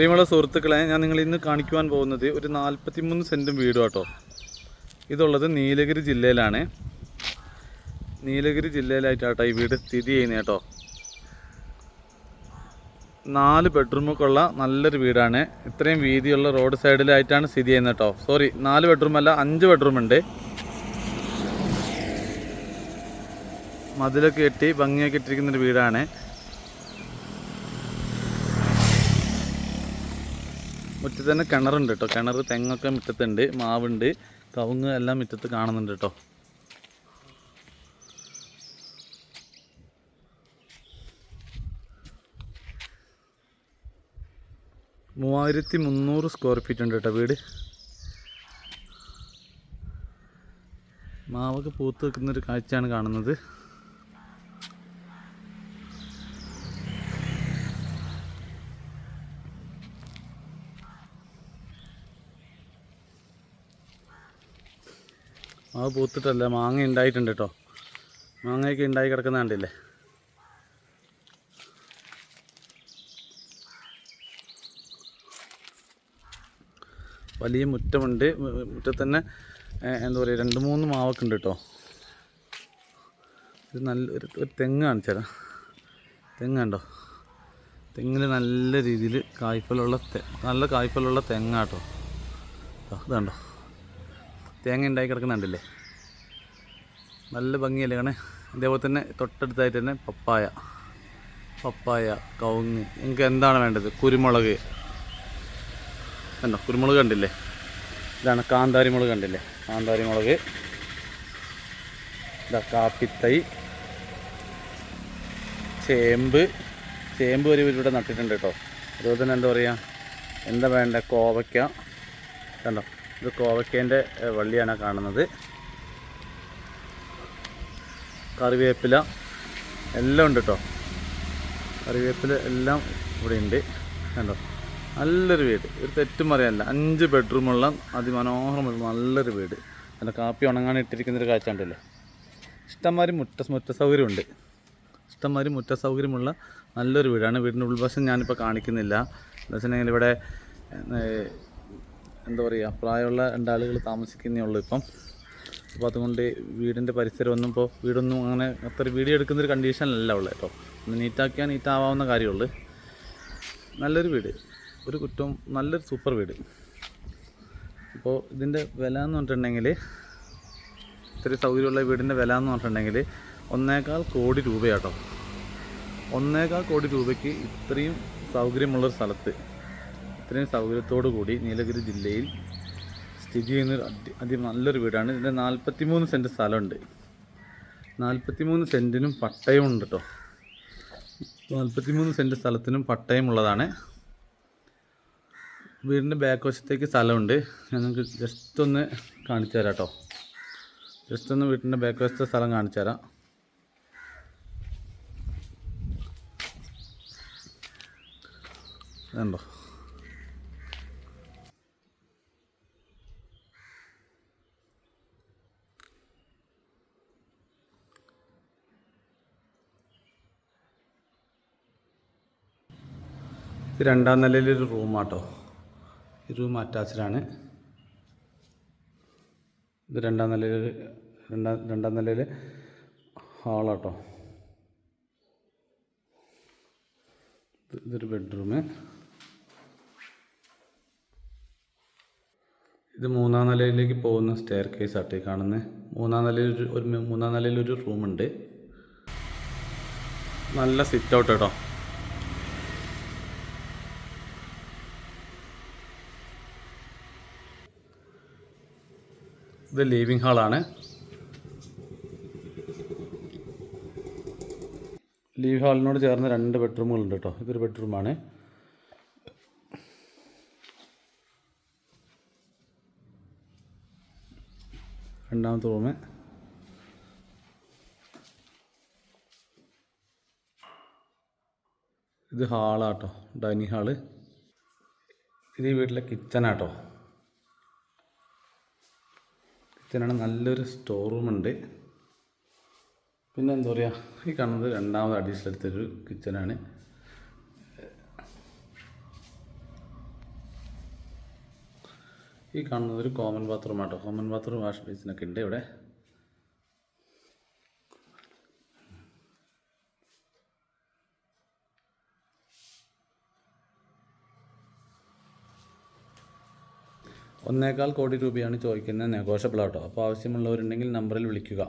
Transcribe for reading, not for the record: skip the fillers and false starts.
പ്രിയമുള്ള സുഹൃത്തുക്കളെ, ഞാൻ നിങ്ങളെ ഇന്ന് കാണിക്കുവാൻ പോകുന്നത് ഒരു 43 സെൻറ്റും വീടും കേട്ടോ. ഇതുള്ളത് നീലഗിരി ജില്ലയിലാണ്. നീലഗിരി ജില്ലയിലായിട്ടാട്ടോ ഈ വീട് സ്ഥിതി ചെയ്യുന്നത് കേട്ടോ. 4 ബെഡ്റൂമൊക്കെയുള്ള നല്ലൊരു വീടാണ്. ഇത്രയും വീതിയുള്ള റോഡ് സൈഡിലായിട്ടാണ് സ്ഥിതി ചെയ്യുന്നത് കേട്ടോ. സോറി, 4 ബെഡ്റൂമല്ല, 5 ബെഡ്റൂമുണ്ട്. മതിലൊക്കെ കെട്ടി ഭംഗിയൊക്കെ ഇട്ടിരിക്കുന്നൊരു വീടാണ്. മുറ്റത്ത് തന്നെ കിണറുണ്ട് കേട്ടോ. കിണർ, തെങ്ങൊക്കെ മുറ്റത്തുണ്ട്, മാവുണ്ട്, കവുങ്ങ് എല്ലാം മുറ്റത്ത് കാണുന്നുണ്ട് കേട്ടോ. (3300 സ്ക്വയർ ഫീറ്റ് ഉണ്ട് കേട്ടോ വീട്. മാവൊക്കെ പൂത്ത് നിൽക്കുന്നൊരു കാഴ്ചയാണ് കാണുന്നത്. മാവ് പൂത്തിട്ടല്ല, മാങ്ങ ഉണ്ടായിട്ടുണ്ട് കേട്ടോ. മാങ്ങയൊക്കെ ഉണ്ടായി കിടക്കുന്ന കണ്ടില്ലേ. വലിയ മുറ്റമുണ്ട്. മുറ്റത്ത് തന്നെ എന്താ പറയുക, 2-3 മാവൊക്കെ ഉണ്ട് കേട്ടോ. ഇത് നല്ല ഒരു തെങ്ങ് കാണിച്ചു. തെങ്ങ് കണ്ടോ? തെങ്ങിൽ നല്ല രീതിയിൽ നല്ല കായ്ഫലുള്ള തെങ്ങാട്ടോ. ഇതുണ്ടോ, തേങ്ങ ഉണ്ടായി കിടക്കുന്നുണ്ടല്ലേ, നല്ല ഭംഗിയല്ലേ കാണാൻ. അതേപോലെ തന്നെ തൊട്ടടുത്തായിട്ട് തന്നെ പപ്പായ, കവുങ്ങ്. നിങ്ങൾക്ക് എന്താണ് വേണ്ടത്? കുരുമുളക് കണ്ടോ, കുരുമുളക് കണ്ടില്ലേ. ഇതാണ് കാന്താരി മുളക് കണ്ടില്ലേ, കാന്താരി മുളക്. ഇതാ കാപ്പിത്തൈ, ചേമ്പ് വരെ ഇവിടെ നട്ടിട്ടുണ്ട് കേട്ടോ. അതുപോലെ തന്നെ എന്താ പറയുക, എന്താ വേണ്ട, കോവയ്ക്ക കണ്ടോ. ഇത് കോവയ്ക്കേൻ്റെ വള്ളിയാണ് കാണുന്നത്. കറിവേപ്പില എല്ലാം ഉണ്ട് കേട്ടോ. കറിവേപ്പില എല്ലാം ഇവിടെ ഉണ്ട് കണ്ടോ. നല്ലൊരു വീട്, ഒരു തെറ്റും പറയാനില്ല. 5 ബെഡ്റൂമുള്ള അതിമനോഹരമുള്ള നല്ലൊരു വീട്. അല്ല, കാപ്പി ഉണങ്ങാൻ ഇട്ടിരിക്കുന്നൊരു കാഴ്ച ഉണ്ടല്ലേ. ഇഷ്ടംമാതിരി മുറ്റ സൗകര്യമുണ്ട്. ഇഷ്ടംമാതിരി മുറ്റ സൗകര്യമുള്ള നല്ലൊരു വീടാണ്. വീടിൻ്റെ ഉൾവശം ഞാനിപ്പോൾ കാണിക്കുന്നില്ല. എന്താ വെച്ചിട്ടുണ്ടെങ്കിൽ ഇവിടെ എന്താ പറയുക, പ്രായമുള്ള 2 ആളുകൾ താമസിക്കുന്നേ ഉള്ളൂ ഇപ്പം. അപ്പോൾ അതുകൊണ്ട് വീടിൻ്റെ പരിസരമൊന്നും വീടൊന്നും അങ്ങനെ അത്ര വീഡിയോ എടുക്കുന്നൊരു കണ്ടീഷനിലല്ല ഉള്ളത് കേട്ടോ. ഒന്ന് നീറ്റാക്കിയാൽ നീറ്റാവാവുന്ന കാര്യമുള്ളൂ. നല്ലൊരു വീട്, ഒരു കുറ്റവും, നല്ലൊരു സൂപ്പർ വീട്. അപ്പോൾ ഇതിൻ്റെ വില എന്ന് പറഞ്ഞിട്ടുണ്ടെങ്കിൽ, ഇത്രയും സൗകര്യമുള്ള വീടിൻ്റെ വില എന്ന് പറഞ്ഞിട്ടുണ്ടെങ്കിൽ 1.25 കോടി രൂപയാട്ടോ. 1.25 കോടി രൂപയ്ക്ക് ഇത്രയും സൗകര്യമുള്ളൊരു സ്ഥലത്ത്, ഇത്രയും സൗകര്യത്തോടു കൂടി നീലഗിരി ജില്ലയിൽ സ്ഥിതി ചെയ്യുന്നൊരു നല്ലൊരു വീടാണ്. ഇതിൻ്റെ 43 സെൻറ്റ് സ്ഥലമുണ്ട്. 43 സെൻറ്റിനും പട്ടയം ഉണ്ട് കേട്ടോ. 43 സെൻറ്റ് സ്ഥലത്തിനും പട്ടയമുള്ളതാണ്. വീടിൻ്റെ ബാക്ക് വശത്തേക്ക് സ്ഥലമുണ്ട്. ഞാൻ നിങ്ങൾക്ക് ജസ്റ്റ് ഒന്ന് കാണിച്ചു തരാം കേട്ടോ. ജസ്റ്റ് ഒന്ന് വീട്ടിൻ്റെ ബാക്ക് വശത്തെ സ്ഥലം കാണിച്ചു തരാം. കണ്ടോ, ഇത് 2ാം നിലയിലൊരു റൂമാട്ടോ. ഈ റൂം അറ്റാച്ച്ഡാണ്. ഇത് 2ാം നിലയിൽ ഹാളാട്ടോ. ഇതൊരു ബെഡ്റൂം. ഇത് 3ാം നിലയിലേക്ക് പോകുന്ന സ്റ്റെയർ കേസ് ആട്ടെ കാണുന്നത്. 3ാം നിലയിലൊരു റൂമുണ്ട്. നല്ല സിറ്റ് ഔട്ട് കേട്ടോ. ഇത് ലിവിങ് ഹാളാണ്. ലിവിങ് ഹാളിനോട് ചേർന്ന് 2 ബെഡ്റൂമുകളുണ്ട് കേട്ടോ. ഇതൊരു ബെഡ്റൂമാണ്. രണ്ടാമത്തെ റൂം. ഇത് ഹാളാട്ടോ, ഡൈനിങ് ഹാള്. ഇത് ഈ വീട്ടിലെ കിച്ചണാട്ടോ. കിച്ചണാണ്. നല്ലൊരു സ്റ്റോർ റൂമുണ്ട്. പിന്നെ എന്താ പറയുക, ഈ കാണുന്നത് 2ാമത് അഡീഷണൽ എടുത്തൊരു കിച്ചണാണ്. ഈ കാണുന്നത് ഒരു കോമൺ ബാത്റൂം ആട്ടോ. കോമൺ ബാത്റൂം വാഷ് ബേസിനൊക്കെ ഉണ്ട് ഇവിടെ. ₹1.25 കോടി ചോദിക്കുന്നത്, നെഗോഷ്യബിൾ ആട്ടോ. അപ്പോൾ ആവശ്യമുള്ളവരുണ്ടെങ്കിൽ നമ്പറിൽ വിളിക്കുക.